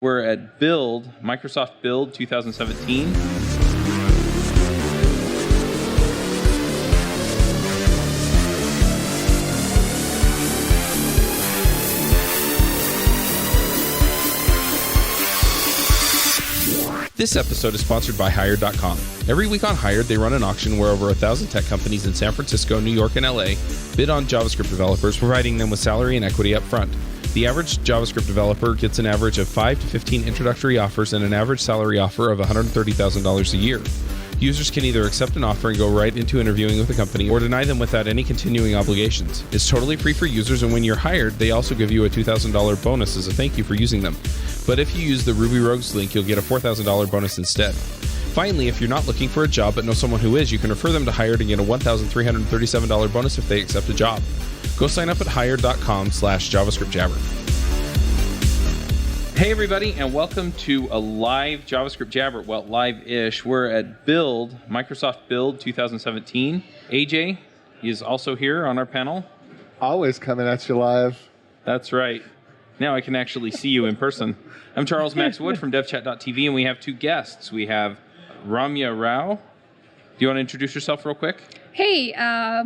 We're at Build, Microsoft Build 2017. This episode is sponsored by Hired.com. Every week on Hired, they run an auction where over 1,000 tech companies in San Francisco, New York, and LA bid on JavaScript developers, providing them with salary and equity up front. The average JavaScript developer gets an average of 5 to 15 introductory offers and an average salary offer of $130,000 a year. Users can either accept an offer and go right into interviewing with the company or deny them without any continuing obligations. It's totally free for users, and when you're hired, they also give you a $2,000 bonus as a thank you for using them. But if you use the Ruby Rogues link, you'll get a $4,000 bonus instead. Finally, if you're not looking for a job but know someone who is, you can refer them to Hired and get a $1,337 bonus if they accept a job. Go sign up at hired.com/JavaScriptJabber. Hey everybody, and welcome to a live JavaScript Jabber. Well, live-ish. We're at Build, Microsoft Build 2017. AJ is also here on our panel. Always coming at you live. That's right. Now I can actually see you in person. I'm Charles Max Wood from devchat.tv, and we have two guests. We have Ramya Rao. Do you want to introduce yourself real quick? Hey,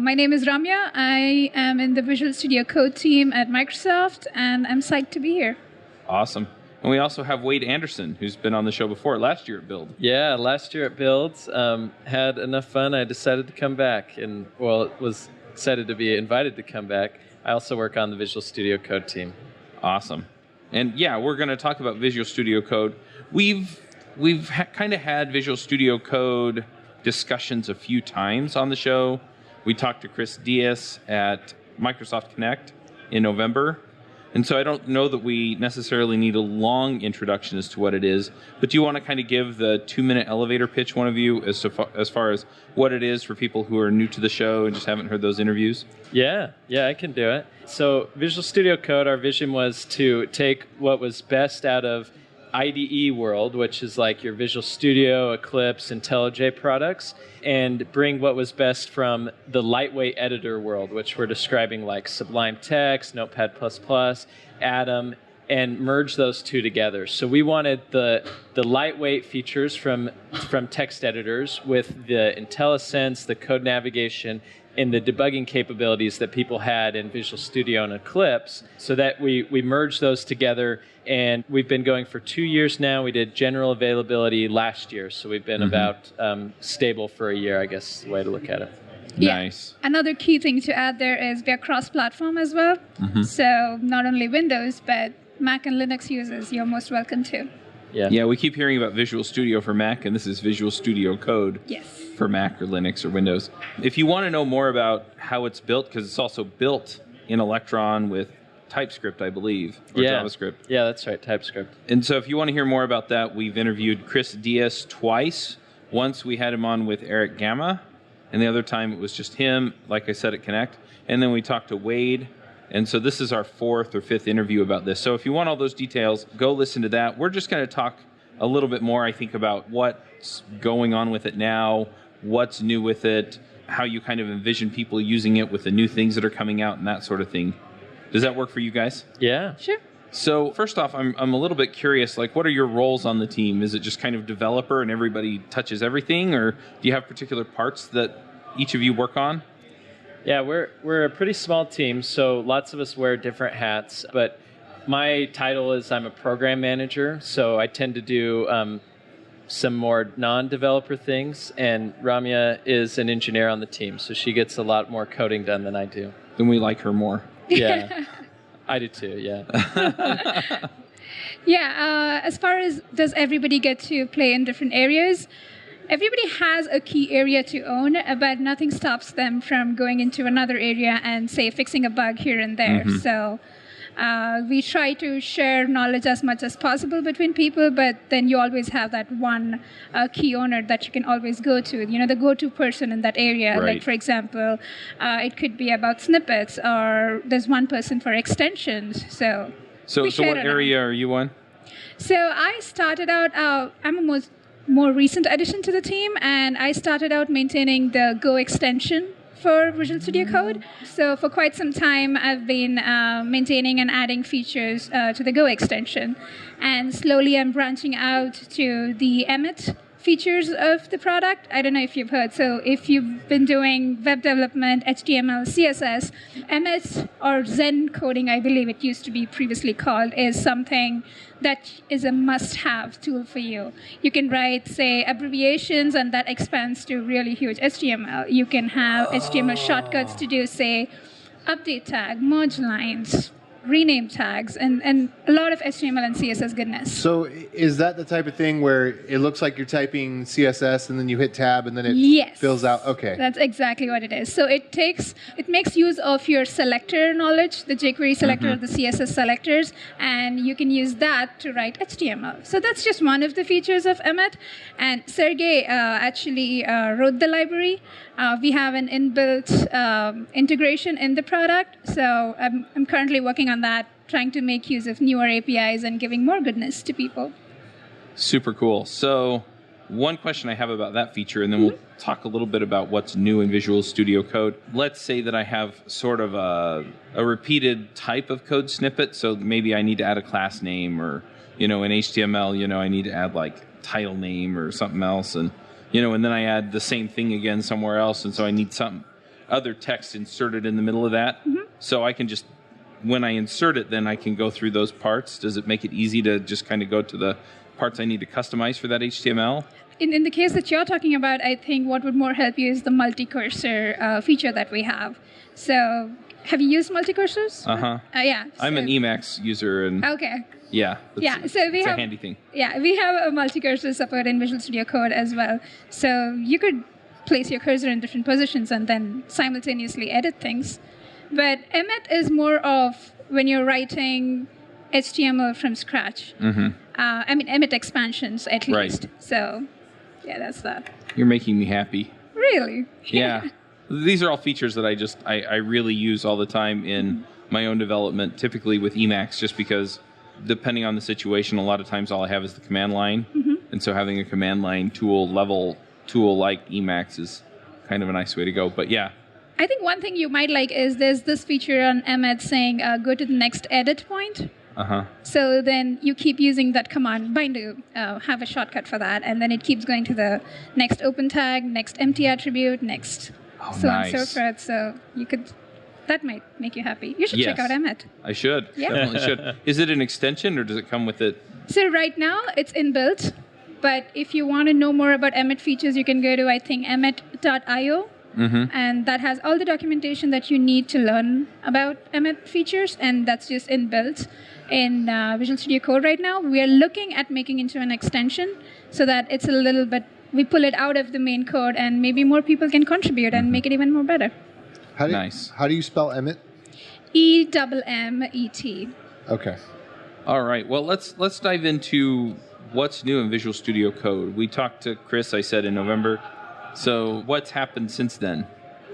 my name is Ramya. I am in the Visual Studio Code team at Microsoft, and I'm psyched to be here. Awesome. And we also have Wade Anderson, who's been on the show before, last year at Build. Yeah, last year at Build, had enough fun. I decided to come back, and was excited to be invited to come back. I also work on the Visual Studio Code team. Awesome. And yeah, we're going to talk about Visual Studio Code. We've kind of had Visual Studio Code discussions a few times on the show. We talked to Chris Diaz at Microsoft Connect in November. And so I don't know that we necessarily need a long introduction as to what it is, but do you want to kind of give the 2-minute elevator pitch, one of you, as far as what it is for people who are new to the show and just haven't heard those interviews? Yeah, I can do it. So Visual Studio Code, our vision was to take what was best out of IDE world, which is like your Visual Studio, Eclipse, IntelliJ products, and bring what was best from the lightweight editor world, which we're describing like Sublime Text, Notepad++, Atom, and merge those two together. So we wanted the lightweight features from text editors with the IntelliSense, the code navigation, and the debugging capabilities that people had in Visual Studio and Eclipse, so that we merged those together. And we've been going for 2 years now. We did general availability last year, so we've been about stable for a year, I guess is the way to look at it. Yeah. Nice. Another key thing to add there is we are cross-platform as well. So not only Windows, but Mac and Linux users, you're most welcome to. Yeah, we keep hearing about Visual Studio for Mac, and this is Visual Studio Code for Mac or Linux or Windows. If you want to know more about how it's built, because it's also built in Electron with TypeScript, I believe, or JavaScript. Yeah, that's right, TypeScript. And so if you want to hear more about that, we've interviewed Chris Diaz twice. Once we had him on with Eric Gamma, and the other time it was just him, like I said, at Connect. And then we talked to Wade. And so this is our 4th or 5th interview about this. So if you want all those details, go listen to that. We're just going to talk a little bit more, I think, about what's going on with it now, what's new with it, how you kind of envision people using it with the new things that are coming out and that sort of thing. Does that work for you guys? Yeah. Sure. So first off, I'm a little bit curious, like, what are your roles on the team? Is it just kind of developer and everybody touches everything, or do you have particular parts that each of you work on? Yeah, we're a pretty small team, so lots of us wear different hats. But my title is I'm a program manager, so I tend to do some more non-developer things. And Ramya is an engineer on the team, so she gets a lot more coding done than I do. Then we like her more. Yeah, I do too, yeah. Yeah, as far as does everybody get to play in different areas, everybody has a key area to own, but nothing stops them from going into another area and, say, fixing a bug here and there. So we try to share knowledge as much as possible between people, but then you always have that one key owner that you can always go to, the go-to person in that area. Right. Like, for example, it could be about snippets, or there's one person for extensions. So what area are you on? So I started out, I'm a more recent addition to the team, and I started out maintaining the Go extension for Visual Studio Code. So for quite some time, I've been maintaining and adding features to the Go extension. And slowly I'm branching out to the Emmet features of the product. I don't know if you've heard. So if you've been doing web development, HTML, CSS, Emmet or Zen coding, I believe it used to be previously called, is something that is a must-have tool for you. You can write, say, abbreviations, and that expands to really huge HTML. You can have HTML shortcuts to do, say, update tag, merge lines, rename tags, and a lot of HTML and CSS goodness. So is that the type of thing where it looks like you're typing CSS and then you hit tab and then it Yes. fills out? Okay. That's exactly what it is. So it makes use of your selector knowledge, the jQuery selector of the CSS selectors, and you can use that to write HTML. So that's just one of the features of Emmet. And Sergey actually wrote the library. We have an inbuilt integration in the product. So I'm currently working on that, trying to make use of newer APIs and giving more goodness to people. Super cool. So one question I have about that feature, and then we'll talk a little bit about what's new in Visual Studio Code. Let's say that I have sort of a repeated type of code snippet. So maybe I need to add a class name, or, in HTML, I need to add like title name or something else. And, and then I add the same thing again somewhere else. And so I need some other text inserted in the middle of that. So I can just, when I insert it, then I can go through those parts. Does it make it easy to just kind of go to the parts I need to customize for that HTML? In the case that you're talking about, I think what would more help you is the multi-cursor feature that we have. So have you used multi-cursors? Yeah. I'm an Emacs user, and Okay. yeah, So it's a handy thing. Yeah, we have a multi-cursor support in Visual Studio Code as well. So you could place your cursor in different positions and then simultaneously edit things. But Emmet is more of when you're writing HTML from scratch. Emmet expansions at least. So, yeah, that's that. You're making me happy. Really? Yeah. These are all features that I really use all the time in my own development, typically with Emacs, just because depending on the situation, a lot of times all I have is the command line. And so having a command line level tool like Emacs is kind of a nice way to go. But yeah. I think one thing you might like is there's this feature on Emmet saying go to the next edit point. So then you keep using that command, bind to have a shortcut for that, and then it keeps going to the next open tag, next empty attribute, next so on and so forth. So that might make you happy. You should check out Emmet. I should. Yeah. Definitely should. Is it an extension, or does it come with it? So right now it's inbuilt, but if you want to know more about Emmet features, you can go to, I think, emmet.io. And that has all the documentation that you need to learn about Emmet features, and that's just inbuilt in Visual Studio Code right now. We are looking at making into an extension so that it's a little bit, we pull it out of the main code and maybe more people can contribute and make it even more better. How do you spell Emmet? E-M-M-E-T. Okay. All right. Well, let's dive into what's new in Visual Studio Code. We talked to Chris, I said, in November. So what's happened since then?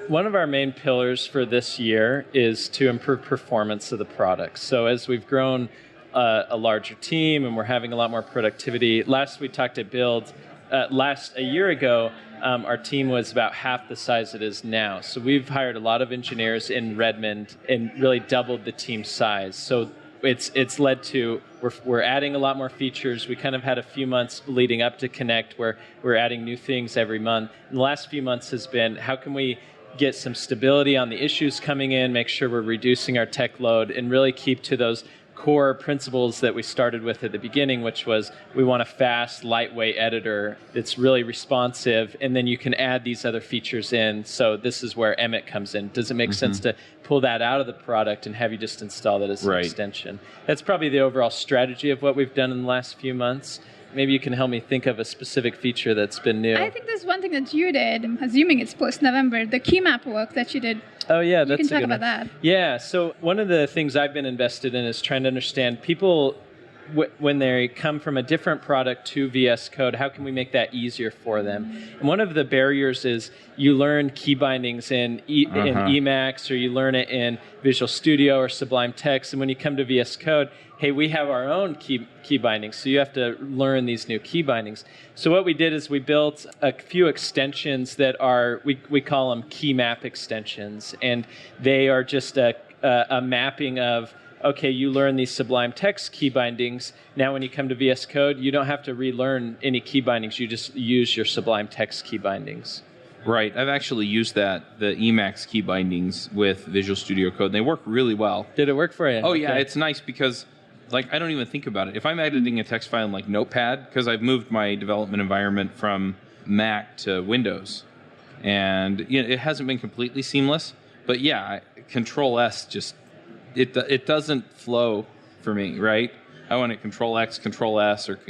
One of our main pillars for this year is to improve performance of the product. So as we've grown a larger team and we're having a lot more productivity, last we talked at Build, a year ago, our team was about half the size it is now. So we've hired a lot of engineers in Redmond and really doubled the team size. So it's led to we're adding a lot more features. We kind of had a few months leading up to Connect where we're adding new things every month. And the last few months has been how can we get some stability on the issues coming in, make sure we're reducing our tech load, and really keep to those core principles that we started with at the beginning, which was we want a fast, lightweight editor that's really responsive, and then you can add these other features in. So this is where Emmet comes in. Does it make sense to pull that out of the product and have you just install that as an extension? That's probably the overall strategy of what we've done in the last few months. Maybe you can help me think of a specific feature that's been new. I think there's one thing that you did, I'm assuming it's post-November, the key map work that you did. Oh, yeah, that's a good one. You can talk about that. Yeah, so one of the things I've been invested in is trying to understand people when they come from a different product to VS Code, how can we make that easier for them? And one of the barriers is you learn key bindings in Emacs, or you learn it in Visual Studio or Sublime Text, and when you come to VS Code, hey, we have our own key bindings, so you have to learn these new key bindings. So what we did is we built a few extensions that are, we call them key map extensions, and they are just a mapping of, okay, you learn these Sublime Text key bindings. Now when you come to VS Code, you don't have to relearn any key bindings. You just use your Sublime Text key bindings. Right. I've actually used the Emacs key bindings with Visual Studio Code, and they work really well. Did it work for you? Oh, yeah. It's nice because, I don't even think about it. If I'm editing a text file in, Notepad, because I've moved my development environment from Mac to Windows, and it hasn't been completely seamless, but yeah, Control-S just... It doesn't flow for me, right? I want to Control-X, Control-S, or,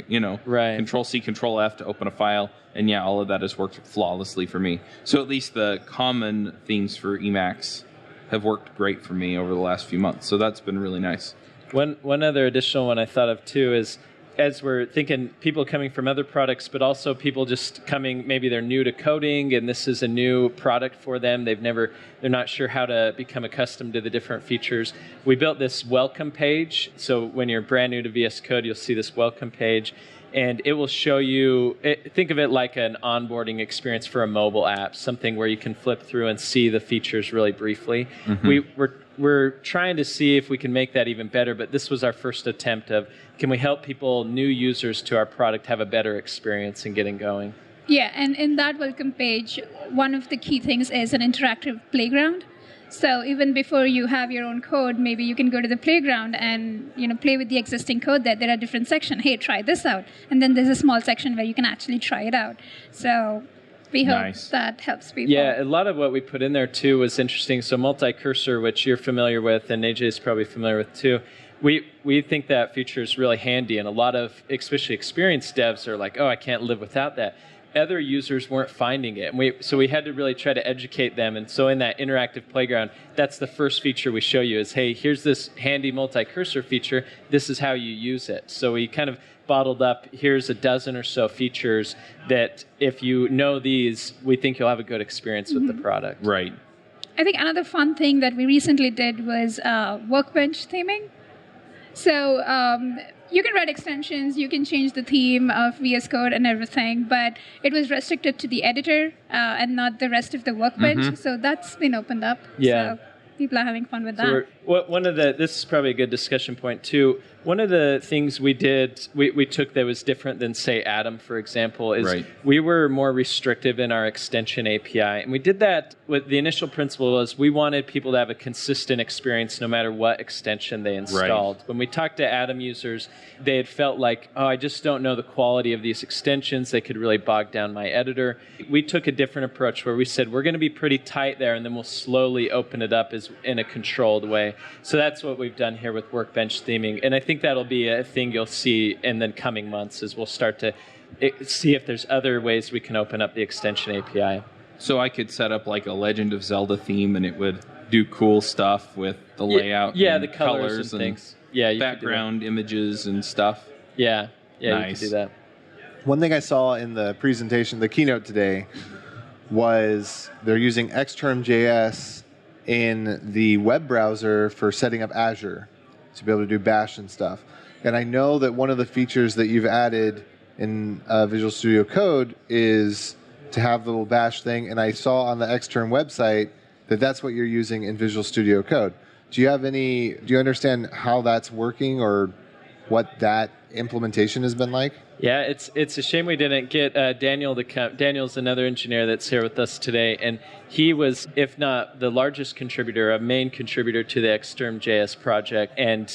right. Control-C, Control-F to open a file. And yeah, all of that has worked flawlessly for me. So at least the common themes for Emacs have worked great for me over the last few months. So that's been really nice. One other additional one I thought of too is, as we're thinking people coming from other products, but also people just coming, maybe they're new to coding and this is a new product for them. They're not sure how to become accustomed to the different features. We built this welcome page. So when you're brand new to VS Code, you'll see this welcome page, and it will show you, think of it like an onboarding experience for a mobile app, something where you can flip through and see the features really briefly. Mm-hmm. We're trying to see if we can make that even better, but this was our first attempt of, can we help people, new users to our product, have a better experience in getting going? Yeah, and in that welcome page, one of the key things is an interactive playground. So even before you have your own code, maybe you can go to the playground and play with the existing code there. There are different sections. Hey, try this out. And then there's a small section where you can actually try it out. So we hope that helps people. Yeah, a lot of what we put in there, too, was interesting. So multi-cursor, which you're familiar with, and AJ is probably familiar with, too. We think that feature is really handy, and a lot of, especially experienced devs, are like, oh, I can't live without that. Other users weren't finding it, and so we had to really try to educate them. And so in that interactive playground, that's the first feature we show you is, hey, here's this handy multi-cursor feature. This is how you use it. So we kind of bottled up, here's a dozen or so features that if you know these, we think you'll have a good experience with the product. Right. I think another fun thing that we recently did was workbench theming. So you can write extensions, you can change the theme of VS Code and everything, but it was restricted to the editor and not the rest of the workbench. Mm-hmm. So that's been opened up. Yeah. So people are having fun with that. This is probably a good discussion point too. One of the things we did, we took that was different than, say, Atom, for example, is we were more restrictive in our extension API. And we did that with the initial principle was we wanted people to have a consistent experience no matter what extension they installed. Right. When we talked to Atom users, they had felt like, oh, I just don't know the quality of these extensions. They could really bog down my editor. We took a different approach where we said, we're going to be pretty tight there, and then we'll slowly open it up in a controlled way. So that's what we've done here with workbench theming. And I think that'll be a thing you'll see in the coming months as we'll start to see if there's other ways we can open up the extension API. So I could set up like a Legend of Zelda theme and it would do cool stuff with the layout and the colors and things. Yeah, background images and stuff. Yeah, nice. You could do that. One thing I saw in the presentation, the keynote today, was they're using Xterm.js in the web browser for setting up Azure to be able to do Bash and stuff. And I know that one of the features that you've added in Visual Studio Code is to have the little Bash thing. And I saw on the Xterm website that that's what you're using in Visual Studio Code. Do you understand how that's working or what that implementation has been like? Yeah, it's a shame we didn't get Daniel to come. Daniel's another engineer that's here with us today, and he was, if not the largest contributor, a main contributor to the Xterm.js project, and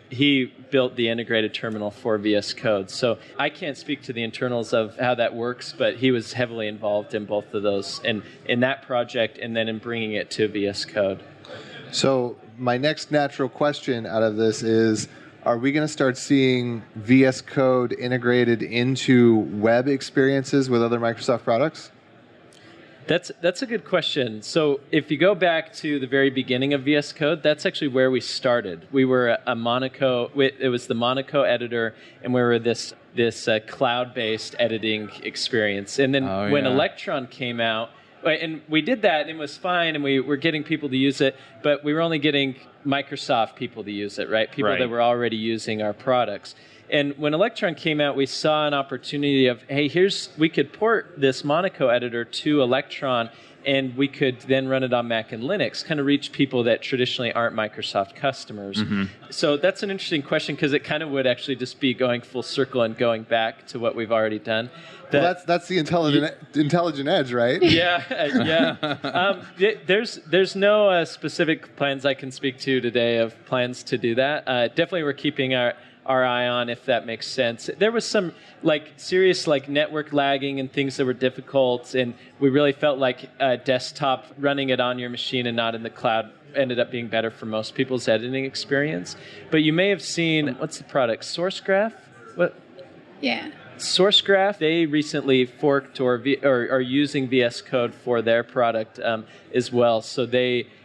he built the integrated terminal for VS Code. So I can't speak to the internals of how that works, but he was heavily involved in both of those, and in that project, and then in bringing it to VS Code. So my next natural question out of this is, are we going to start seeing VS Code integrated into web experiences with other Microsoft products? That's a good question. So if you go back to the very beginning of VS Code, that's actually where we started. We were a Monaco. It was the Monaco editor, and we were this cloud-based editing experience. And then when Electron came out, and we did that, and it was fine, and we were getting people to use it, but we were only getting Microsoft people to use it, right? People that were already using our products. And when Electron came out, we saw an opportunity of, hey, we could port this Monaco editor to Electron, and we could then run it on Mac and Linux, kind of reach people that traditionally aren't Microsoft customers. Mm-hmm. So that's an interesting question, because it kind of would actually just be going full circle and going back to what we've already done. Well, that's the intelligent edge, right? Yeah. There's no specific plans I can speak to today of plans to do that. Definitely we're keeping our eye on, if that makes sense. There was some serious network lagging and things that were difficult, and we really felt like desktop running it on your machine and not in the cloud ended up being better for most people's editing experience. But you may have seen, what's the product? SourceGraph? What? Yeah. SourceGraph, they recently forked or are using VS Code for their product as well. So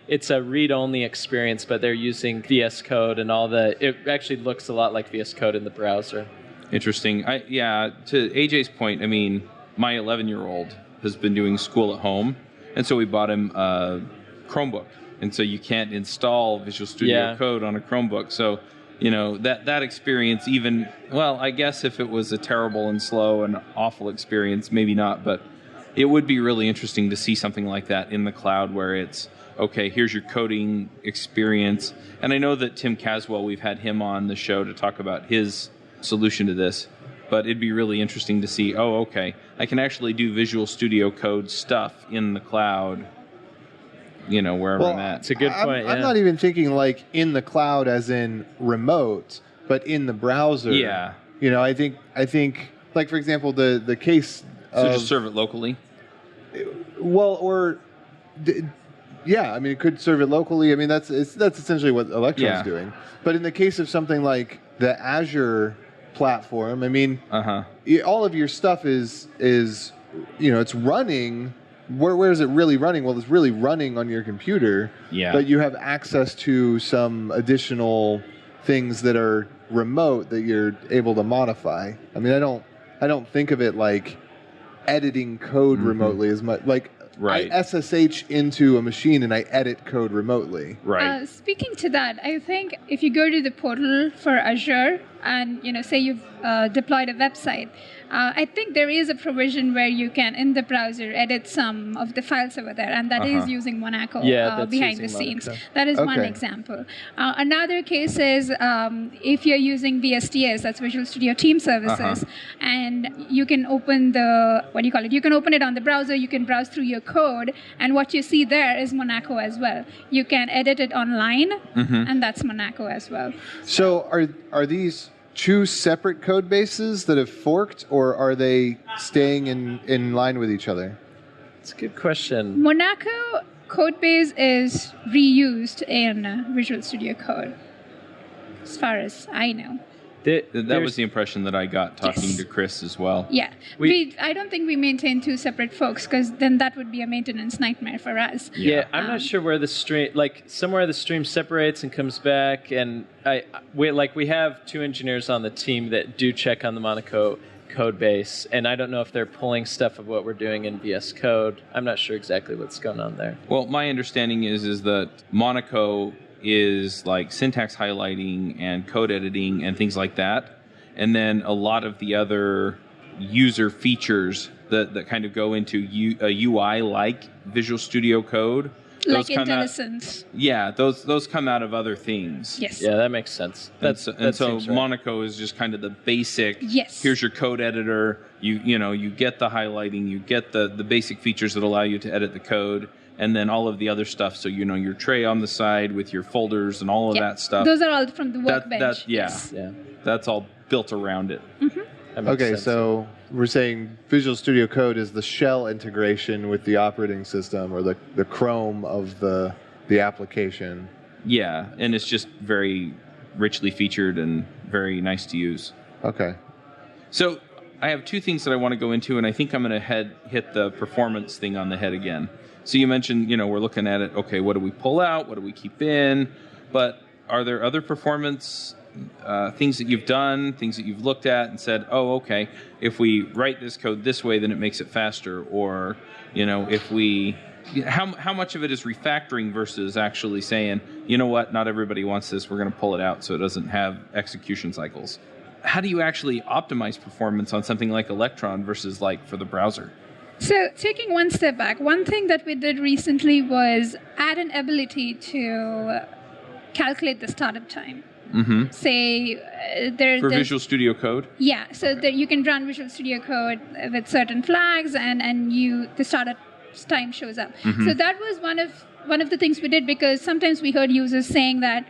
it's a read-only experience, but they're using VS Code and it actually looks a lot like VS Code in the browser. Interesting. To AJ's point, I mean, my 11-year-old has been doing school at home, and so we bought him a Chromebook. And so you can't install Visual Studio Code on a Chromebook. So, that experience I guess if it was a terrible and slow and awful experience, maybe not, but it would be really interesting to see something like that in the cloud where it's, okay, here's your coding experience. And I know that Tim Caswell, we've had him on the show to talk about his solution to this, but it'd be really interesting to see, I can actually do Visual Studio Code stuff in the cloud, wherever I'm at. It's a good point. I'm not even thinking in the cloud as in remote, but in the browser. Yeah. I think for example, the case So just serve it locally? It could serve it locally. I mean, that's essentially what Electron's doing. But in the case of something like the Azure platform, I mean, all of your stuff is it's running. Where is it really running? Well, it's really running on your computer. Yeah. But you have access to some additional things that are remote that you're able to modify. I mean, I don't think of it like editing code remotely as much. I SSH into a machine and I edit code remotely. Right. Speaking to that, I think if you go to the portal for Azure and say you've deployed a website, I think there is a provision where you can, in the browser, edit some of the files over there, and that is using Monaco behind the scenes. That is one example. Another case is if you're using VSTS, that's Visual Studio Team Services, and you can open you can open it on the browser, you can browse through your code, and what you see there is Monaco as well. You can edit it online, and that's Monaco as well. So are these two separate code bases that have forked, or are they staying in line with each other? It's a good question. Monaco code base is reused in Visual Studio Code, as far as I know. That was the impression that I got talking to Chris as well. Yeah. I don't think we maintain two separate folks, because then that would be a maintenance nightmare for us. Yeah, I'm not sure where the stream, somewhere the stream separates and comes back, and we have two engineers on the team that do check on the Monaco code base, and I don't know if they're pulling stuff of what we're doing in VS Code. I'm not sure exactly what's going on there. Well, my understanding is that Monaco is syntax highlighting and code editing and things like that. And then a lot of the other user features that kind of go into a UI like Visual Studio Code. Like IntelliSense. Those come out of other things. Yes. Yeah, that makes sense. So Monaco is just kind of the basic. Yes. Here's your code editor. You get the highlighting. You get the basic features that allow you to edit the code. And then all of the other stuff, so your tray on the side with your folders and all of that stuff. Those are all from the workbench. That's all built around it. Okay, so we're saying Visual Studio Code is the shell integration with the operating system, or the Chrome of the application. Yeah, and it's just very richly featured and very nice to use. Okay. So I have two things that I want to go into, and I think I'm going to hit the performance thing on the head again. So you mentioned, we're looking at it, okay, what do we pull out? What do we keep in? But are there other performance things that you've done, things that you've looked at and said, oh, okay, if we write this code this way, then it makes it faster? Or, if we... How much of it is refactoring versus actually saying, you know what, not everybody wants this, we're going to pull it out so it doesn't have execution cycles? How do you actually optimize performance on something like Electron versus like for the browser? So taking one step back, one thing that we did recently was add an ability to calculate the startup time. Mm-hmm. Say for Visual Studio Code? Yeah, so that you can run Visual Studio Code with certain flags and the startup time shows up. Mm-hmm. So that was one of the things we did, because sometimes we heard users saying that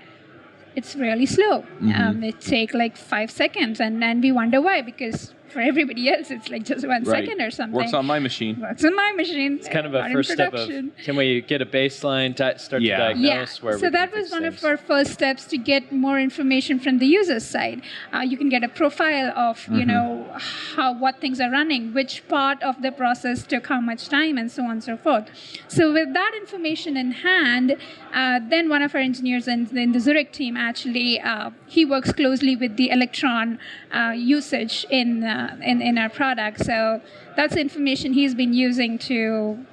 it's really slow. Mm-hmm. It takes like 5 seconds, and we wonder why, because for everybody else it's like just 1 second or something. Works on my machine. It's kind of a first step of, can we get a baseline, start to diagnose where so we that can was fix one things. of our first steps to get more information from the user's side. You can get a profile of what things are running, which part of the process took how much time, and so on and so forth. So with that information in hand, then one of our engineers in the Zurich team actually he works closely with the Electron usage in our product. So that's the information he's been using to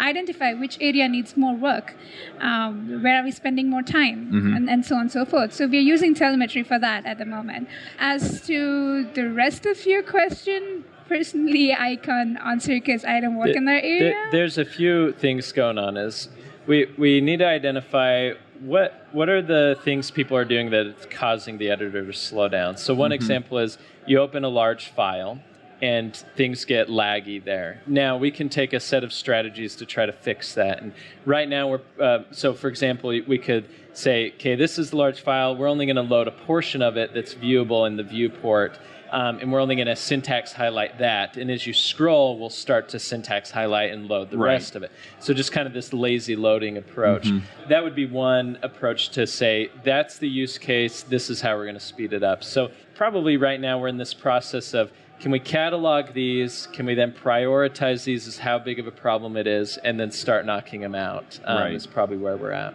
identify which area needs more work, where are we spending more time, and so on and so forth. So we're using telemetry for that at the moment. As to the rest of your question, personally, I can't answer because I don't work in that area. There's a few things going on. Is we need to identify what are the things people are doing that is causing the editor to slow down. So one example is you open a large file and things get laggy there. Now we can take a set of strategies to try to fix that. And right now so for example, we could say, okay, this is the large file. We're only going to load a portion of it that's viewable in the viewport. And we're only going to syntax highlight that. And as you scroll, we'll start to syntax highlight and load the rest of it. So just kind of this lazy loading approach. That would be one approach to say, that's the use case. This is how we're going to speed it up. So probably right now we're in this process of, can we catalog these? Can we then prioritize these as how big of a problem it is, and then start knocking them out? Is probably where we're at.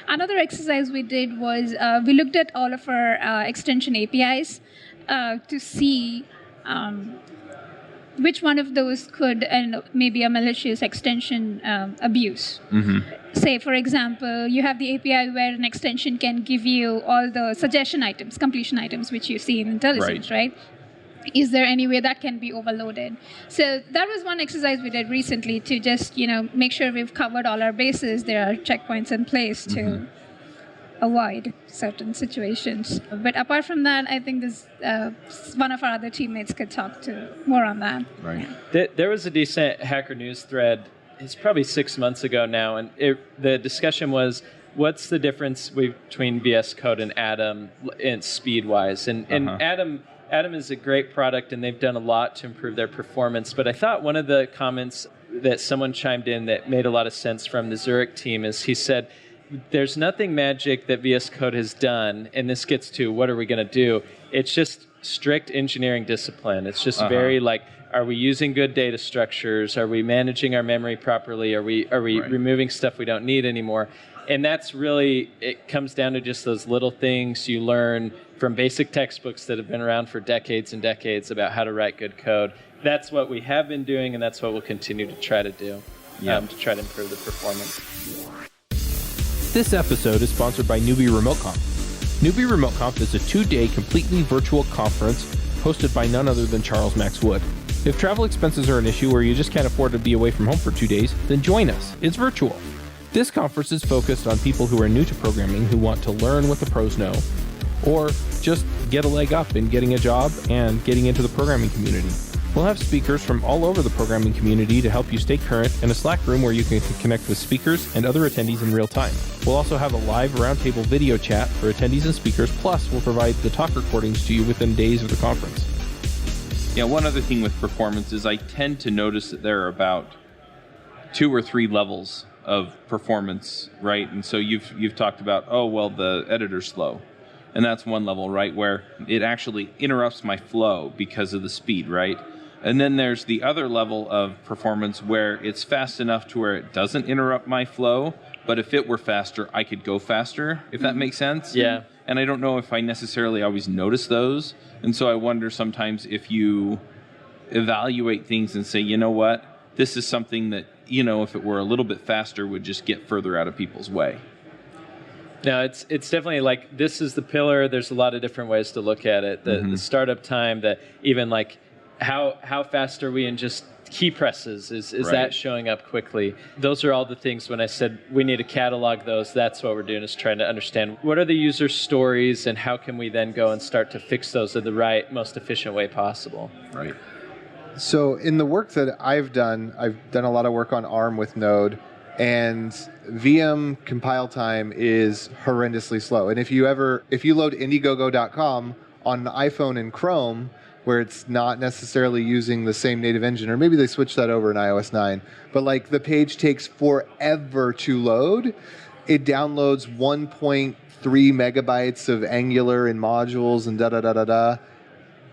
Another exercise we did was we looked at all of our extension APIs to see which one of those could, and maybe a malicious extension abuse. Say, for example, you have the API where an extension can give you all the suggestion items, completion items, which you see in IntelliSense, right? Is there any way that can be overloaded? So that was one exercise we did recently to just, make sure we've covered all our bases. There are checkpoints in place to avoid certain situations. But apart from that, I think this one of our other teammates could talk to more on that. Right. There was a decent Hacker News thread. It's probably 6 months ago now, and the discussion was, what's the difference between VS Code and Atom and speed-wise? And Atom is a great product, and they've done a lot to improve their performance. But I thought one of the comments that someone chimed in that made a lot of sense from the Zurich team is he said, there's nothing magic that VS Code has done, and this gets to what are we going to do. It's just strict engineering discipline. It's just very like, are we using good data structures? Are we managing our memory properly? Are we removing stuff we don't need anymore? And that's really, it comes down to just those little things you learn from basic textbooks that have been around for decades and decades about how to write good code. That's what we have been doing, and that's what we'll continue to try to do to try to improve the performance. This episode is sponsored by Newbie Remote Conf. Newbie Remote Conf is a 2-day completely virtual conference hosted by none other than Charles Max Wood. If travel expenses are an issue or you just can't afford to be away from home for 2 days, then join us. It's virtual. This conference is focused on people who are new to programming who want to learn what the pros know, or just get a leg up in getting a job and getting into the programming community. We'll have speakers from all over the programming community to help you stay current, and a Slack room where you can connect with speakers and other attendees in real time. We'll also have a live roundtable video chat for attendees and speakers, plus we'll provide the talk recordings to you within days of the conference. Yeah, one other thing with performance is I tend to notice that there are about 2 or 3 levels of performance, right? And so you've talked about, the editor's slow. And that's one level, right, where it actually interrupts my flow because of the speed, right? And then there's the other level of performance where it's fast enough to where it doesn't interrupt my flow, but if it were faster, I could go faster, if that makes sense. Yeah. And I don't know if I necessarily always notice those. And so I wonder sometimes if you evaluate things and say, you know what, this is something that, you know, if it were a little bit faster, would just get further out of people's way. No, it's definitely like this is the pillar. There's a lot of different ways to look at it. The startup time, that even like how fast are we in just key presses? Is Right. that showing up quickly? Those are all the things when I said we need to catalog those. That's what we're doing, is trying to understand what are the user stories and how can we then go and start to fix those in the right, most efficient way possible. Right. So in the work that I've done a lot of work on ARM with Node, and VM compile time is horrendously slow. And if you load Indiegogo.com on an iPhone and Chrome, where it's not necessarily using the same native engine, or maybe they switched that over in iOS 9, but like the page takes forever to load. It downloads 1.3 megabytes of Angular and modules and da-da-da-da-da,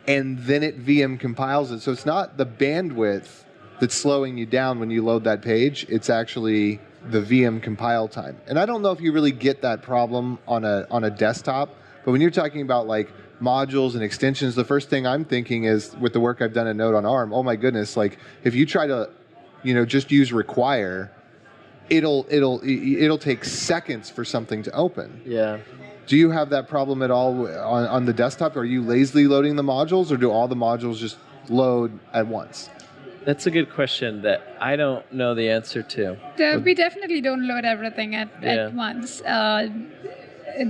and then it VM compiles it. So it's not the bandwidth that's slowing you down when you load that page. It's actually the VM compile time. And I don't know if you really get that problem on a desktop, but when you're talking about like modules and extensions, the first thing I'm thinking is, with the work I've done in Node on ARM, oh my goodness, like if you try to, just use require, it'll take seconds for something to open. Yeah. Do you have that problem at all on the desktop? Are you lazily loading the modules, or do all the modules just load at once? That's a good question that I don't know the answer to. We definitely don't load everything at once.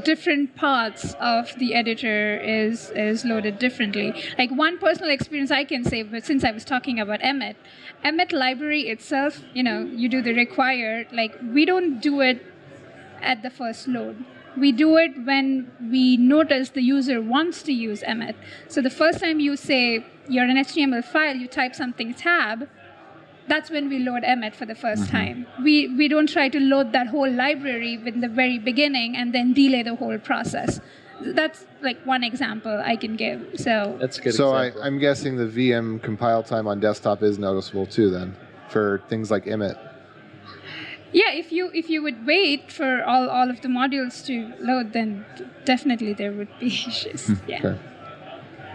Different parts of the editor is loaded differently. Like one personal experience I can say, but since I was talking about Emmet library itself, you do the require, like we don't do it at the first load. We do it when we notice the user wants to use Emmet. So the first time you say you're an HTML file, you type something tab, that's when we load Emmet for the first time. We don't try to load that whole library in the very beginning and then delay the whole process. That's like one example I can give. So that's a good example. I'm guessing the VM compile time on desktop is noticeable too then, for things like Emmet. Yeah, if you would wait for all of the modules to load, then definitely there would be issues. Yeah. Okay.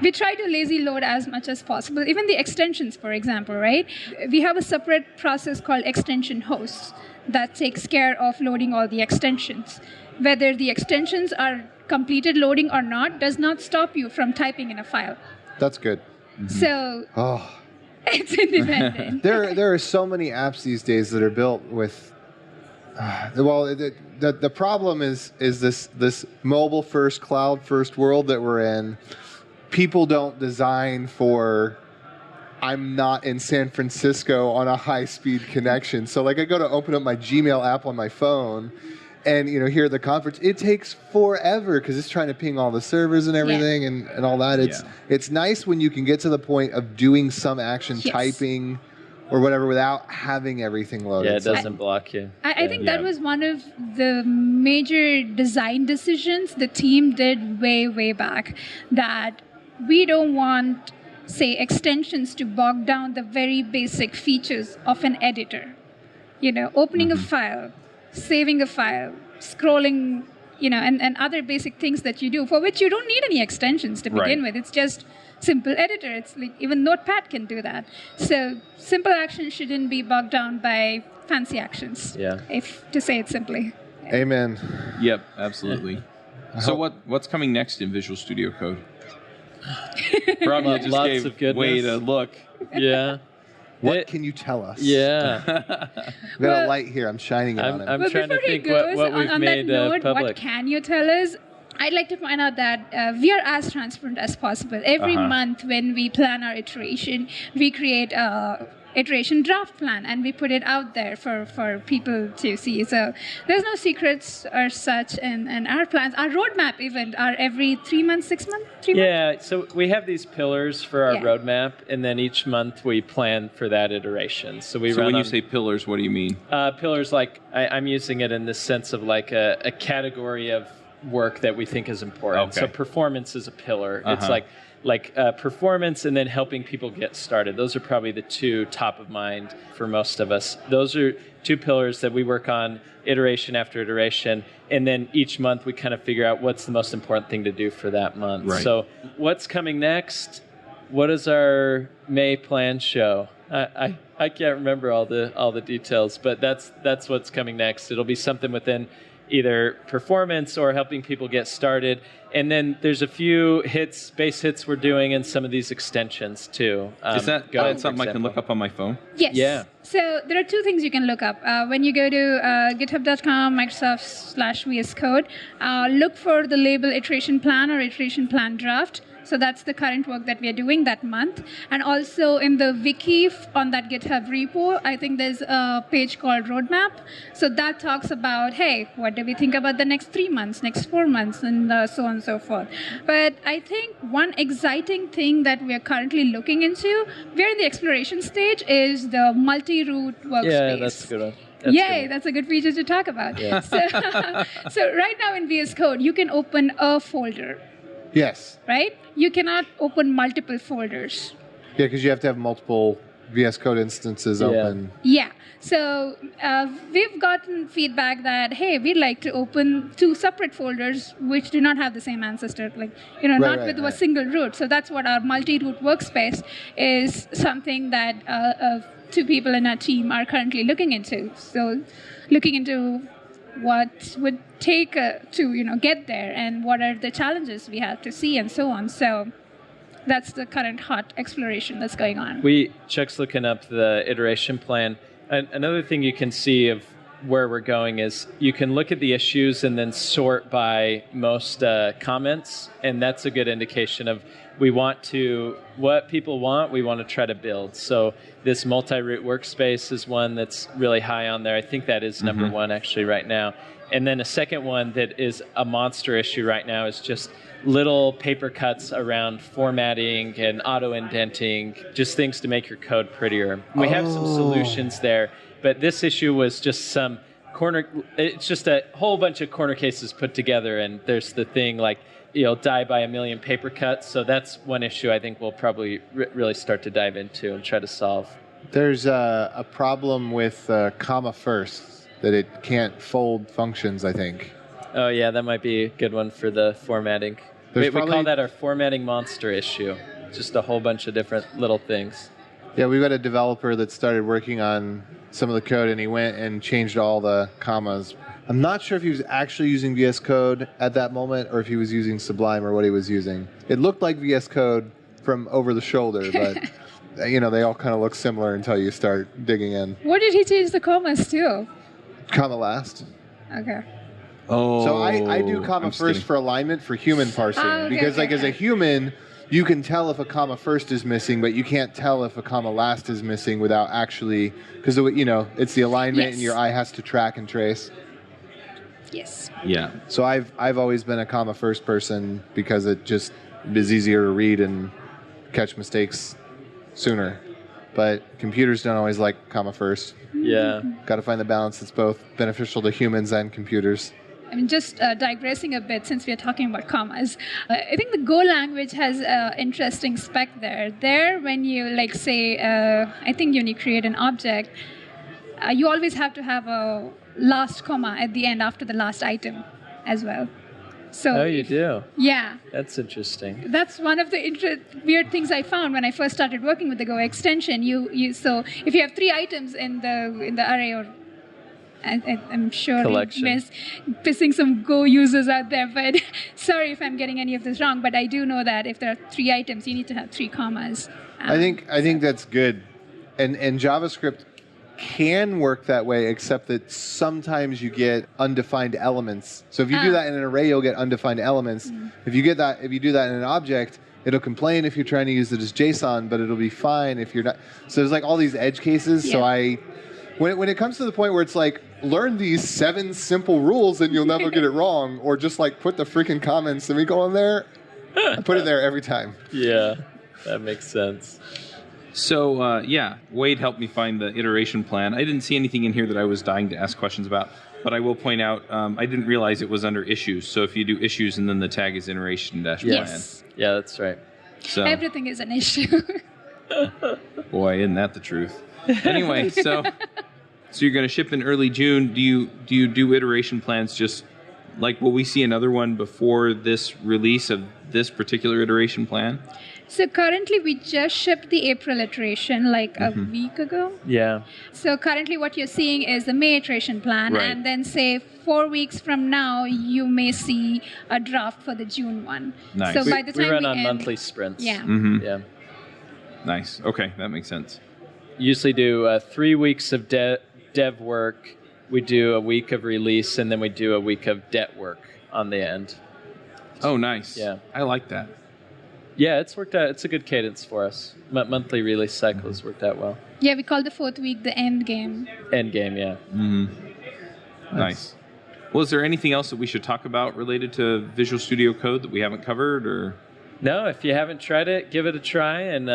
We try to lazy load as much as possible. Even the extensions, for example, right? We have a separate process called extension hosts that takes care of loading all the extensions. Whether the extensions are completed loading or not does not stop you from typing in a file. That's good. So it's independent. There are so many apps these days that are built with. The problem is this mobile first, cloud first world that we're in. People don't design for, I'm not in San Francisco on a high-speed connection. So like I go to open up my Gmail app on my phone, and here at the conference, it takes forever because it's trying to ping all the servers and everything and all that. It's nice when you can get to the point of doing some action, typing or whatever, without having everything loaded. Yeah, it doesn't block you. I think that was one of the major design decisions the team did way back, that we don't want, say, extensions to bog down the very basic features of an editor. Opening a file, saving a file, scrolling, and other basic things that you do, for which you don't need any extensions to begin with. It's just simple editor. It's like even Notepad can do that. So simple actions shouldn't be bogged down by fancy actions. Yeah. If to say it simply. Amen. Yep, absolutely. So what's coming next in Visual Studio Code? Ramya just Lots gave of goodness. way to look. Yeah. What can you tell us? Yeah. I've got a light here. I'm shining it on him. I'm trying to think what we've on made that note, public. What can you tell us? I'd like to point out that we are as transparent as possible. Every month when we plan our iteration, we create a iteration draft plan and we put it out there for people to see. So there's no secrets or such in our plans. Our roadmap even are every 3 months, 6 months, 3 months. Yeah, so we have these pillars for our roadmap, and then each month we plan for that iteration. So when you say pillars, what do you mean? Pillars, like I'm using it in the sense of like a category of work that we think is important. Okay. So performance is a pillar. Uh-huh. It's like performance and then helping people get started. Those are probably the two top of mind for most of us. Those are two pillars that we work on iteration after iteration. And then each month we kind of figure out what's the most important thing to do for that month. Right. So what's coming next? What does our May plan show? I can't remember all the details, but that's what's coming next. It'll be something within either performance or helping people get started. And then there's a few base hits we're doing in some of these extensions too. Is that Go, something I can look up on my phone? Yes. Yeah. So there are two things you can look up. When you go to github.com, Microsoft/VS Code, look for the label iteration plan or iteration plan draft. So that's the current work that we are doing that month. And also in the wiki on that GitHub repo, I think there's a page called Roadmap. So that talks about, hey, what do we think about the next 3 months, next 4 months, and so on and so forth. But I think one exciting thing that we are currently looking into, we're in the exploration stage, is the multi-root workspace. Yeah, that's a good one. That's Yay, good. that's a good feature to talk about. Yeah. So right now in VS Code, you can open a folder. Yes. Right? You cannot open multiple folders. Yeah, because you have to have multiple VS Code instances Yeah. open. Yeah. So we've gotten feedback that, hey, we'd like to open 2 separate folders which do not have the same ancestor, not with a single root. So that's what our multi-root workspace is, something that 2 people in our team are currently looking into. So looking into what would take to get there, and what are the challenges we have to see, and so on. So that's the current hot exploration that's going on. Chuck's looking up the iteration plan. Another thing you can see of where we're going is you can look at the issues and then sort by most comments, and that's a good indication of what people want, we want to try to build. So this multi-root workspace is one that's really high on there. I think that is number one actually right now. And then a second one that is a monster issue right now is just little paper cuts around formatting and auto-indenting, just things to make your code prettier. We have some solutions there, but this issue was just it's just a whole bunch of corner cases put together, and there's the thing die by a million paper cuts. So that's one issue I think we'll probably really start to dive into and try to solve. There's a problem with comma first, that it can't fold functions, I think. Oh yeah, that might be a good one for the formatting. We call that our formatting monster issue. Just a whole bunch of different little things. Yeah, we've got a developer that started working on some of the code, and he went and changed all the commas. I'm not sure if he was actually using VS Code at that moment or if he was using Sublime or what he was using. It looked like VS Code from over the shoulder, but they all kind of look similar until you start digging in. What did he change the commas to? Comma last. Okay. Oh. So I do comma first for alignment for human parsing, because as a human, you can tell if a comma first is missing, but you can't tell if a comma last is missing without actually, because it's the alignment and your eye has to track and trace. Yes. Yeah. So I've always been a comma first person because it just is easier to read and catch mistakes sooner. But computers don't always like comma first. Yeah. Got to find the balance that's both beneficial to humans and computers. I mean, just digressing a bit, since we are talking about commas, I think the Go language has an interesting spec there. There, when you say, I think when you create an object, you always have to have a last comma at the end after the last item as well. So you do? Yeah. That's interesting. That's one of the weird things I found when I first started working with the Go extension. So if you have 3 items in the array, or I'm sure Collection. pissing some Go users out there, but sorry if I'm getting any of this wrong, but I do know that if there are 3 items, you need to have 3 commas. I think that's good. And JavaScript can work that way, except that sometimes you get undefined elements. So if you do that in an array, you'll get undefined elements. If you do that in an object, it'll complain if you're trying to use it as JSON, but it'll be fine if you're not. So there's all these edge cases. Yeah. So when it comes to the point where it's learn these 7 simple rules and you'll never get it wrong, or just put the freaking comma and semicolon there, I put it there every time. Yeah, that makes sense. So, Wade helped me find the iteration plan. I didn't see anything in here that I was dying to ask questions about. But I will point out, I didn't realize it was under issues. So if you do issues and then the tag is iteration-plan. Yes. Yeah, that's right. So, Everything is an issue. boy, isn't that the truth? Anyway, so you're going to ship in early June. Do you do iteration plans just like will we see another one before this release of this particular iteration plan? So currently we just shipped the April iteration like a week ago. Yeah. So currently what you're seeing is the May iteration plan, Right. and then say 4 weeks from now you may see a draft for the June one. Nice. So by the time we run on end, monthly sprints. Yeah. Mm-hmm. Yeah. Nice. Okay, that makes sense. Usually do 3 weeks of dev work. We do a week of release, and then we do a week of det work on the end. Oh, nice. Yeah. I like that. Yeah, it's worked out. It's a good cadence for us. Monthly release cycle has worked out well. Yeah, we call the 4th week the end game. End game, yeah. Nice. Well, is there anything else that we should talk about related to Visual Studio Code that we haven't covered, or? No, if you haven't tried it, give it a try, and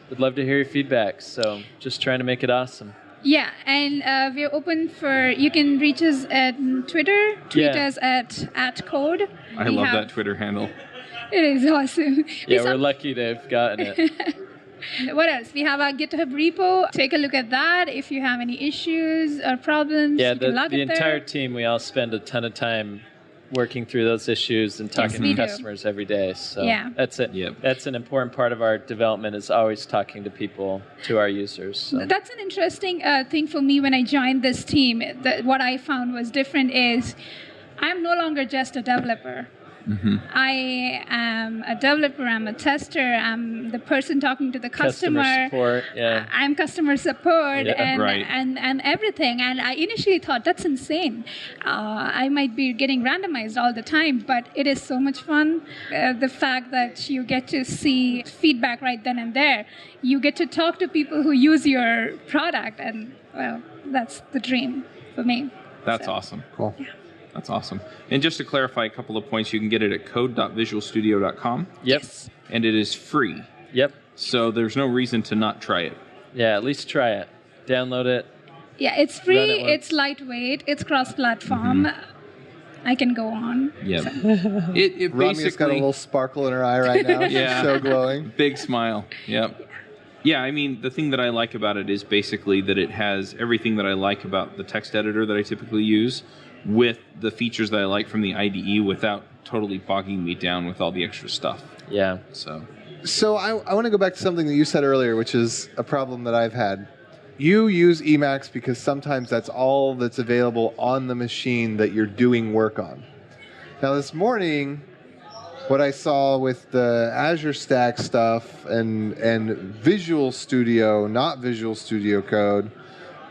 would love to hear your feedback. So just trying to make it awesome. Yeah, and we're open for, you can reach us at Twitter, tweet Yeah. us at code. I We love have- that Twitter handle. It is awesome. Yeah, we're lucky to have gotten it. What else? We have our GitHub repo. Take a look at that. If you have any issues or problems, Yeah, you can log the it there. entire team, we all spend a ton of time working through those issues and talking we to do. customers every day. So Yeah. that's it. Yep. That's an important part of our development, is always talking to people, to our users. So. That's an interesting thing for me when I joined this team. What I found was different is I'm no longer just a developer. I am a developer, I'm a tester, I'm the person talking to the customer. Support, yeah. I'm customer support Yeah, and, right. and everything. And I initially thought, that's insane. I might be getting randomized all the time, but it is so much fun. The fact that you get to see feedback right then and there. You get to talk to people who use your product, and, well, that's the dream for me. That's So, awesome. Cool. That's awesome. And just to clarify a couple of points, you can get it at code.visualstudio.com, Yep. Yes. and it is free. Yep. So there's no reason to not try it. Yeah, at least try it. Download it. Yeah, it's Run free, it once. it's lightweight, it's cross-platform. I can go on. Yeah. It Ramya's got a basically little sparkle in her eye right now. Yeah. She's so glowing. big smile. Yep. Yeah, I mean, the thing that I like about it is basically that it has everything that I like about the text editor that I typically use with the features that I like from the IDE without totally bogging me down with all the extra stuff. Yeah. So, So I want to go back to something that you said earlier, which is a problem that I've had. You use Emacs because sometimes that's all that's available on the machine that you're doing work on. Now this morning, what I saw with the Azure Stack stuff and Visual Studio, not Visual Studio Code,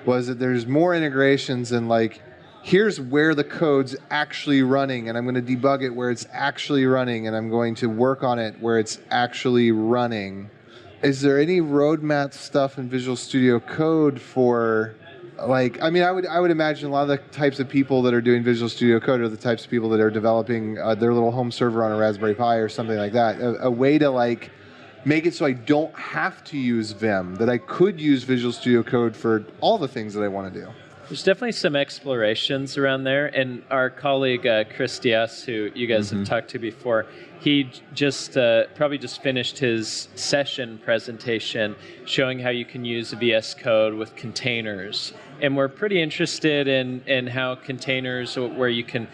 was that there's more integrations and like, here's where the code's actually running, and I'm going to debug it where it's actually running, and I'm going to work on it where it's actually running. Is there any roadmap stuff in Visual Studio Code for, like, I mean, I would imagine a lot of the types of people that are doing Visual Studio Code are the types of people that are developing their little home server on a Raspberry Pi or something like that. A way to, like, make it so I don't have to use Vim, that I could use Visual Studio Code for all the things that I want to do. There's definitely some explorations around there, and our colleague Chris Diaz, who you guys have talked to before, he just probably just finished his session presentation showing how you can use VS Code with containers, and we're pretty interested in how containers, where you can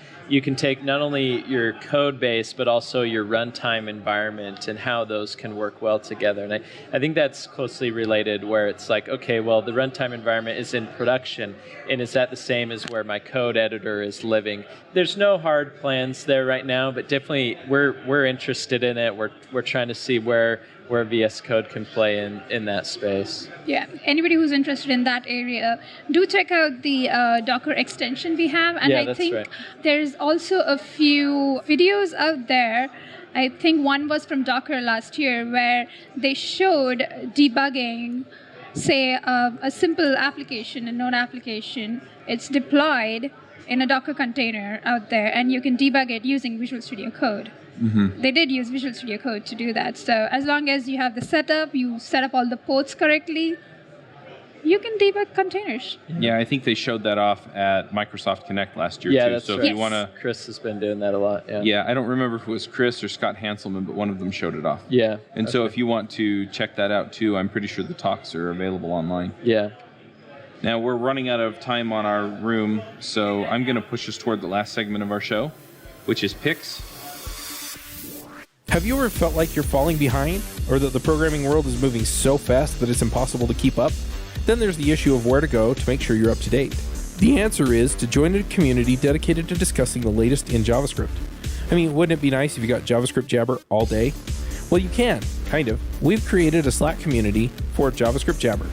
take not only your code base but also your runtime environment and how those can work well together. And I think that's closely related, where it's like, okay, well, the runtime environment is in production, and is that the same as where my code editor is living? There's no hard plans there right now, but definitely we're interested in it. We're trying to see where VS Code can play in that space. Yeah, anybody who's interested in that area, do check out the Docker extension we have. And Yeah, I that's think right. there's also a few videos out there. I think one was from Docker last year where they showed debugging, say, a simple application, a node application. It's deployed in a Docker container out there, and you can debug it using Visual Studio Code. They did use Visual Studio Code to do that. So as long as you have the setup, you set up all the ports correctly, you can debug containers. Yeah, I think they showed that off at Microsoft Connect last year, Yeah, too. that's So right. if you want to... Chris has been doing that a lot. Yeah. Yeah, I don't remember if it was Chris or Scott Hanselman, but one of them showed it off. Yeah. And so if you want to check that out, too, I'm pretty sure the talks are available online. Yeah. Now, we're running out of time on our room, so I'm going to push us toward the last segment of our show, which is picks. Have you ever felt like you're falling behind, or that the programming world is moving so fast that it's impossible to keep up? Then there's the issue of where to go to make sure you're up to date. The answer is to join a community dedicated to discussing the latest in JavaScript. I mean, wouldn't it be nice if you got JavaScript jabber all day? Well, you can, kind of. We've created a Slack community for JavaScript jabber.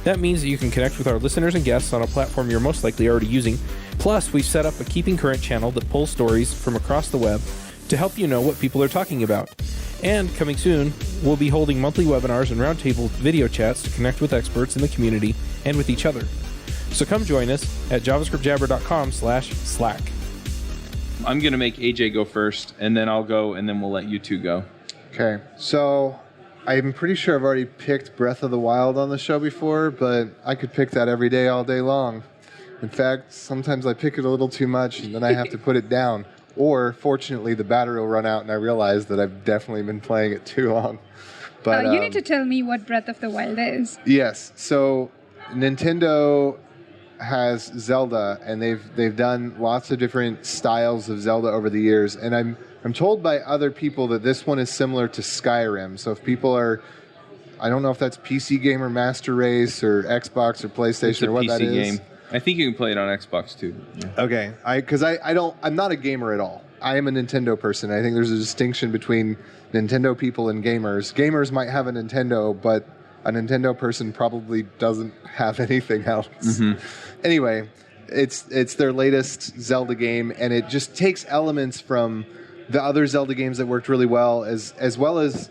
That means that you can connect with our listeners and guests on a platform you're most likely already using. Plus, we've set up a Keeping Current channel that pulls stories from across the web to help you know what people are talking about. And coming soon, we'll be holding monthly webinars and roundtable video chats to connect with experts in the community and with each other. So come join us at javascriptjabber.com/Slack. I'm going to make AJ go first, and then I'll go, and then we'll let you two go. Okay, so I'm pretty sure I've already picked Breath of the Wild on the show before, but I could pick that every day, all day long. In fact, sometimes I pick it a little too much, and then I have to put it down. Or, fortunately, the battery will run out, and I realize that I've definitely been playing it too long. But You need to tell me what Breath of the Wild is. Yes, so Nintendo has Zelda, and they've done lots of different styles of Zelda over the years, and I'm told by other people that this one is similar to Skyrim. So if people are, I don't know if that's PC Gamer Master Race or Xbox or PlayStation or what that is. Game. I think you can play it on Xbox too. Yeah. Okay, I'm not a gamer at all. I am a Nintendo person. I think there's a distinction between Nintendo people and gamers. Gamers might have a Nintendo, but a Nintendo person probably doesn't have anything else. Mm-hmm. Anyway, it's their latest Zelda game, and it just takes elements from the other Zelda games that worked really well, as well as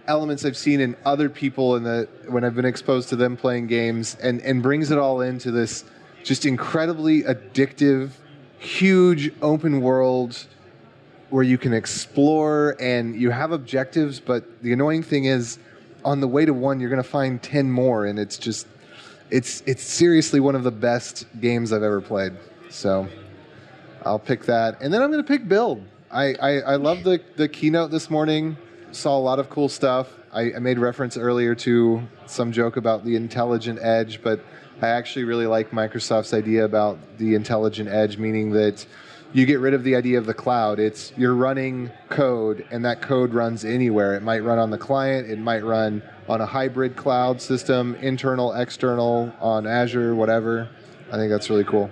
elements I've seen in other people when I've been exposed to them playing games, and brings it all into this just incredibly addictive, huge open world where you can explore and you have objectives, but the annoying thing is on the way to one, you're going to find 10 more, and it's seriously one of the best games I've ever played. So I'll pick that. And then I'm going to pick Build. I love the keynote this morning. Saw a lot of cool stuff. I made reference earlier to some joke about the intelligent edge, but I actually really like Microsoft's idea about the intelligent edge, meaning that you get rid of the idea of the cloud. You're running code, and that code runs anywhere. It might run on the client. It might run on a hybrid cloud system, internal, external, on Azure, whatever. I think that's really cool.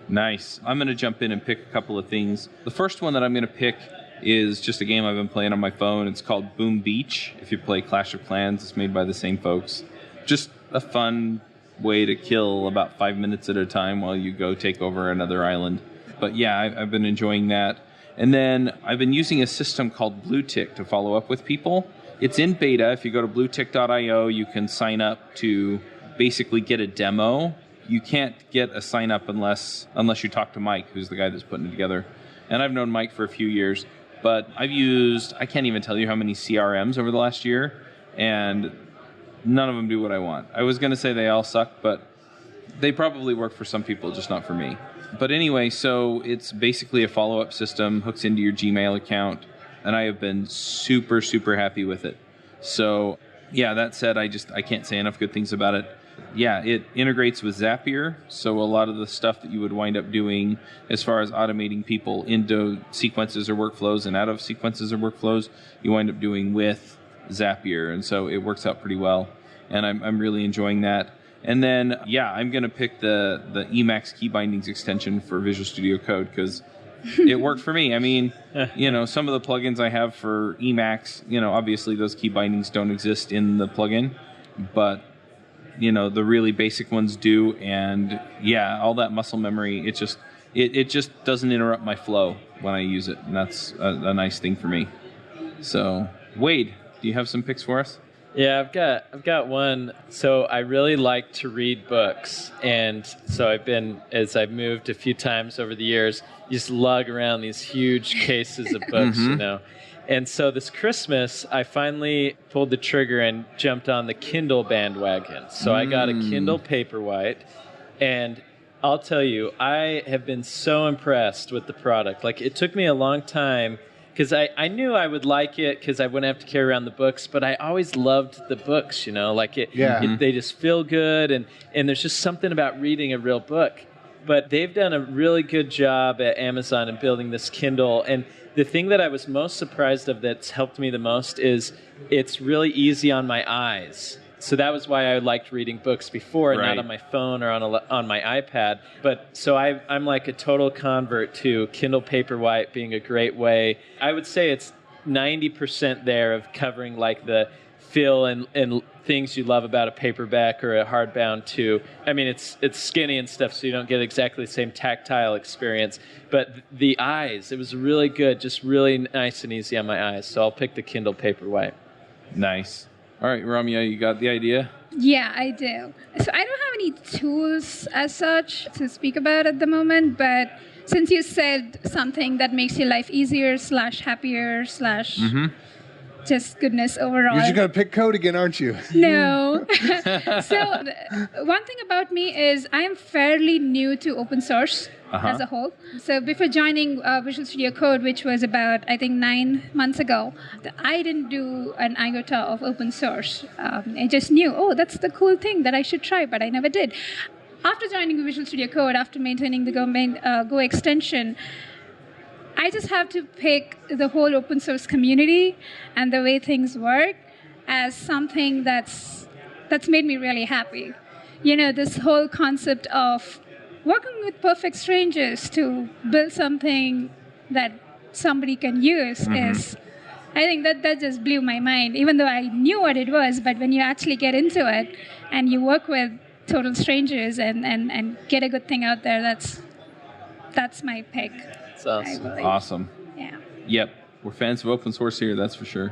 Nice. I'm going to jump in and pick a couple of things. The first one that I'm going to pick is just a game I've been playing on my phone. It's called Boom Beach. If you play Clash of Clans, it's made by the same folks. Just a fun way to kill about 5 minutes at a time while you go take over another island. But yeah, I've been enjoying that. And then I've been using a system called BlueTick to follow up with people. It's in beta. If you go to bluetick.io, you can sign up to basically get a demo. You can't get a sign up unless you talk to Mike, who's the guy that's putting it together. And I've known Mike for a few years, but I've used, I can't even tell you how many CRMs over the last year, and none of them do what I want. I was going to say they all suck, but they probably work for some people, just not for me. But anyway, so it's basically a follow-up system, hooks into your Gmail account, and I have been super, super happy with it. So yeah, that said, I can't say enough good things about it. Yeah, it integrates with Zapier, so a lot of the stuff that you would wind up doing as far as automating people into sequences or workflows and out of sequences or workflows, you wind up doing with Zapier, and so it works out pretty well, and I'm really enjoying that. And then, yeah, I'm going to pick the Emacs key bindings extension for Visual Studio Code because it worked for me. I mean, some of the plugins I have for Emacs, obviously those key bindings don't exist in the plugin, but the really basic ones do, and yeah, all that muscle memory, it just doesn't interrupt my flow when I use it, and that's a nice thing for me. So, Wade, do you have some picks for us? Yeah, I've got one. So I really like to read books, and so as I've moved a few times over the years, you just lug around these huge cases of books, And so this Christmas, I finally pulled the trigger and jumped on the Kindle bandwagon. So I got a Kindle Paperwhite, and I'll tell you, I have been so impressed with the product. Like, it took me a long time, because I knew I would like it because I wouldn't have to carry around the books, but I always loved the books, like they just feel good, and there's just something about reading a real book. But they've done a really good job at Amazon in building this Kindle, and the thing that I was most surprised of that's helped me the most is it's really easy on my eyes. So that was why I liked reading books before, and not on my phone or on my iPad. But so I'm like a total convert to Kindle Paperwhite being a great way. I would say it's 90% there of covering like the feel and things you love about a paperback or a hardbound too. I mean, it's skinny and stuff, so you don't get exactly the same tactile experience. But the eyes, it was really good, just really nice and easy on my eyes. So I'll pick the Kindle Paperwhite. Nice. All right, Ramya, you got the idea? Yeah, I do. So I don't have any tools as such to speak about at the moment, but since you said something that makes your life easier / happier / just goodness overall. You're just going to pick code again, aren't you? No. So one thing about me is I am fairly new to open source as a whole. So before joining Visual Studio Code, which was about, I think, 9 months ago, I didn't do an iota of open source. I just knew, that's the cool thing that I should try, but I never did. After joining Visual Studio Code, after maintaining the Go extension, I just have to pick the whole open source community and the way things work as something that's made me really happy. This whole concept of working with perfect strangers to build something that somebody can use is, I think that just blew my mind, even though I knew what it was. But when you actually get into it and you work with total strangers and get a good thing out there, that's my pick. Awesome. Yeah. Yep. We're fans of open source here, that's for sure.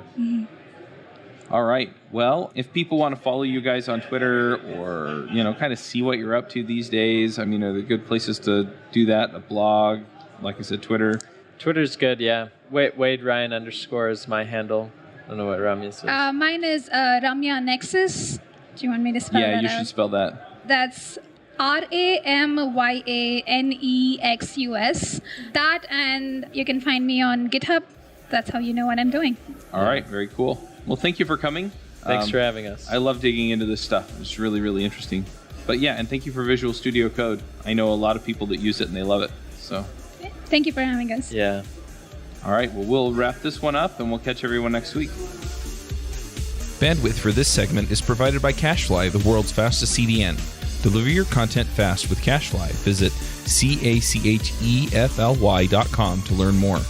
All right. Well, if people want to follow you guys on Twitter or, kind of see what you're up to these days, I mean, are there good places to do that? A blog, like I said, Twitter? Twitter's good, yeah. Wade Ryan _ is my handle. I don't know what Ramya says. Mine is Ramya Nexus. Do you want me to spell that out? Yeah, you should spell that. That's RAMYANEXUS. That, and you can find me on GitHub. That's how you know what I'm doing. All right, very cool. Well, thank you for coming. Thanks for having us. I love digging into this stuff. It's really, really interesting. But yeah, and thank you for Visual Studio Code. I know a lot of people that use it and they love it. So thank you for having us. Yeah. All right, well, we'll wrap this one up and we'll catch everyone next week. Bandwidth for this segment is provided by CacheFly, the world's fastest CDN. Deliver your content fast with CacheFly. Visit CACHEFLY.com to learn more.